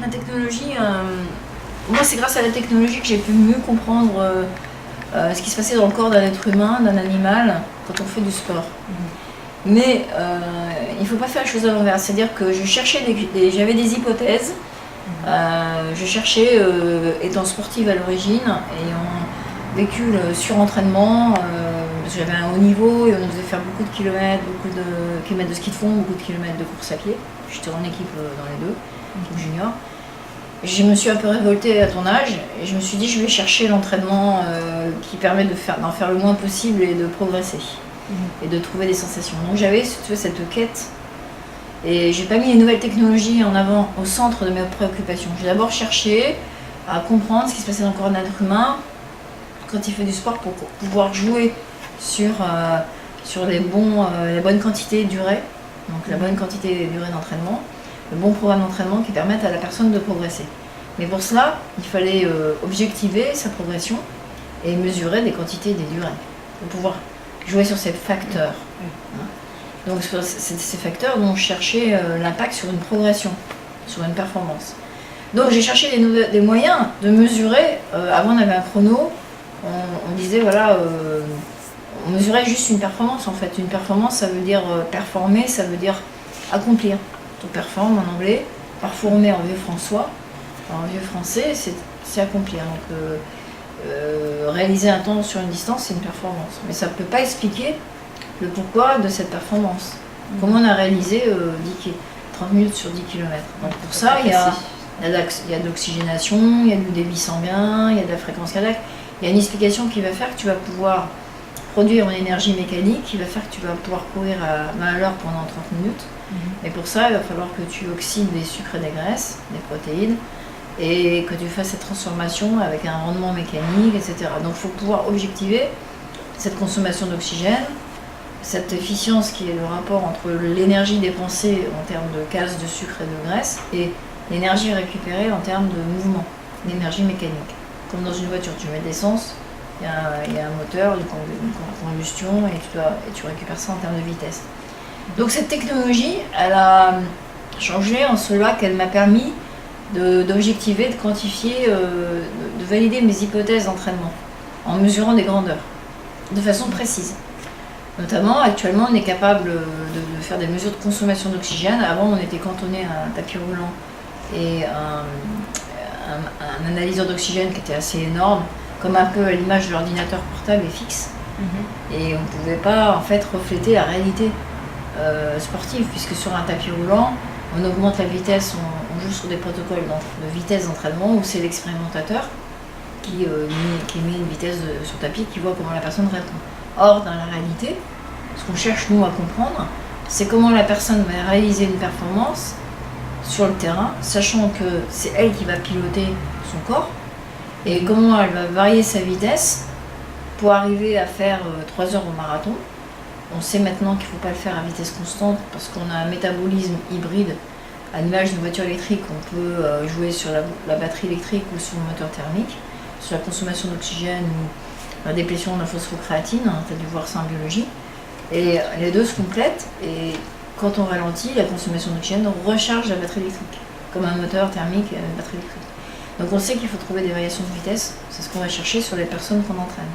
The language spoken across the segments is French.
La technologie, moi c'est grâce à la technologie que j'ai pu mieux comprendre ce qui se passait dans le corps d'un être humain, d'un animal, quand on fait du sport. Mais il ne faut pas faire les choses à l'envers, c'est-à-dire que je cherchais j'avais des hypothèses, je cherchais, étant sportive à l'origine, ayant vécu le surentraînement, parce que j'avais un haut niveau et on nous faisait faire beaucoup de kilomètres, beaucoup de kilomètres de ski de fond, beaucoup de kilomètres de course à pied. J'étais en équipe dans les deux, équipe junior. Je me suis un peu révoltée à ton âge et je me suis dit je vais chercher l'entraînement qui permet d'en faire le moins possible et de progresser et de trouver des sensations. Donc j'avais cette quête et j'ai pas mis les nouvelles technologies en avant au centre de mes préoccupations. J'ai d'abord cherché à comprendre ce qui se passait dans le corps d'un être humain quand il fait du sport pour pouvoir jouer sur la bonne quantité et durée, donc la bonne quantité et durée d'entraînement, le bon programme d'entraînement qui permettent à la personne de progresser. Mais pour cela, il fallait objectiver sa progression et mesurer des quantités et des durées pour pouvoir jouer sur ces facteurs. Donc c'est ces facteurs dont on cherchait l'impact sur une progression, sur une performance. Donc j'ai cherché des moyens de mesurer. Avant on avait un chrono, on disait voilà, on mesurait juste une performance en fait. Une performance ça veut dire performer, ça veut dire accomplir. To perform en anglais, performer en vieux François, en vieux français c'est accomplir. Donc réaliser un temps sur une distance c'est une performance. Mais ça ne peut pas expliquer le pourquoi de cette performance. Comment on a réalisé 30 minutes sur 10 km. Donc pour ça il y a de l'oxygénation, il y a du débit sanguin, il y a de la fréquence cardiaque. Il y a une explication qui va faire que tu vas pouvoir produire une énergie mécanique qui va faire que tu vas pouvoir courir à 20 à l'heure pendant 30 minutes. Et pour ça, il va falloir que tu oxydes des sucres et des graisses, des protéines, et que tu fasses cette transformation avec un rendement mécanique, etc. Donc il faut pouvoir objectiver cette consommation d'oxygène, cette efficience qui est le rapport entre l'énergie dépensée en termes de gaz, de sucre et de graisse, et l'énergie récupérée en termes de mouvement, l'énergie mécanique. Comme dans une voiture, tu mets de l'essence, il y a un moteur, une combustion, et tu récupères ça en termes de vitesse. Donc cette technologie, elle a changé en cela qu'elle m'a permis d'objectiver, de quantifier, de valider mes hypothèses d'entraînement en mesurant des grandeurs, de façon précise. Notamment, actuellement, on est capable de faire des mesures de consommation d'oxygène. Avant, on était cantonné à un tapis roulant et un analyseur d'oxygène qui était assez énorme, comme un peu à l'image de l'ordinateur portable et fixe. Et on ne pouvait pas en fait refléter la réalité sportive, puisque sur un tapis roulant, on augmente la vitesse, on joue sur des protocoles de vitesse d'entraînement où c'est l'expérimentateur qui met une vitesse sur tapis, qui voit comment la personne répond. Or, dans la réalité, ce qu'on cherche nous à comprendre, c'est comment la personne va réaliser une performance sur le terrain, sachant que c'est elle qui va piloter son corps, et comment elle va varier sa vitesse pour arriver à faire 3 heures au marathon. On sait maintenant qu'il ne faut pas le faire à vitesse constante parce qu'on a un métabolisme hybride. À l'image d'une voiture électrique, on peut jouer sur la batterie électrique ou sur le moteur thermique, sur la consommation d'oxygène ou la déplétion de la phosphocréatine, tu as dû voir ça en biologie. Et les deux se complètent et quand on ralentit, la consommation d'oxygène recharge la batterie électrique, comme un moteur thermique et une batterie électrique. Donc on sait qu'il faut trouver des variations de vitesse, c'est ce qu'on va chercher sur les personnes qu'on entraîne.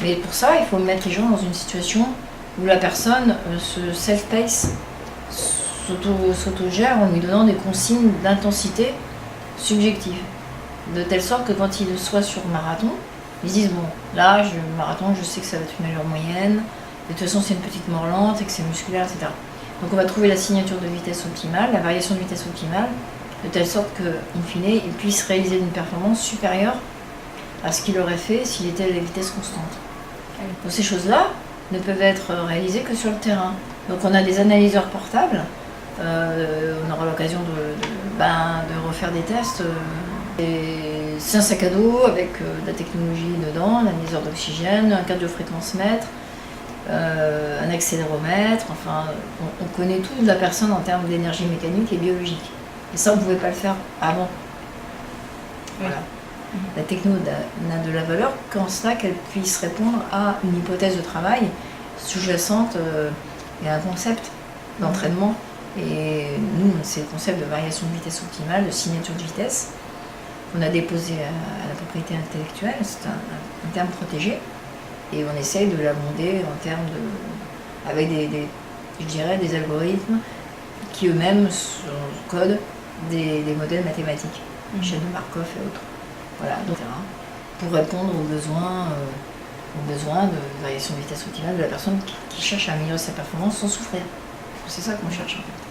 Mais pour ça, il faut mettre les gens dans une situation où la personne se self-pace, s'auto-gère en lui donnant des consignes d'intensité subjective. De telle sorte que quand il soit sur marathon, ils se disent bon, là, le marathon, je sais que ça va être une allure moyenne, de toute façon c'est une petite mort lente et que c'est musculaire, etc. Donc on va trouver la signature de vitesse optimale, la variation de vitesse optimale, de telle sorte qu'in fine, il puisse réaliser une performance supérieure à ce qu'il aurait fait s'il était à la vitesse constante. Donc ces choses-là ne peuvent être réalisées que sur le terrain. Donc on a des analyseurs portables, on aura l'occasion de refaire des tests. C'est un sac à dos avec de la technologie dedans, un analyseur d'oxygène, un cardiofréquencemètre, un accéléromètre, enfin on connaît tout de la personne en termes d'énergie mécanique et biologique. Et ça on ne pouvait pas le faire avant. Voilà. La techno n'a de la valeur qu'en cela qu'elle puisse répondre à une hypothèse de travail sous-jacente et à un concept d'entraînement Et nous, c'est le concept de variation de vitesse optimale, de signature de vitesse, qu'on a déposé à la propriété intellectuelle. C'est un terme protégé. Et on essaye de l'amender en termes de, avec je dirais, des algorithmes qui eux-mêmes codent des modèles mathématiques, chaîne de Markov et autres. Voilà, donc, pour répondre aux besoins de variation de vitesse optimale de la personne qui cherche à améliorer sa performance sans souffrir. C'est ça qu'on cherche en fait.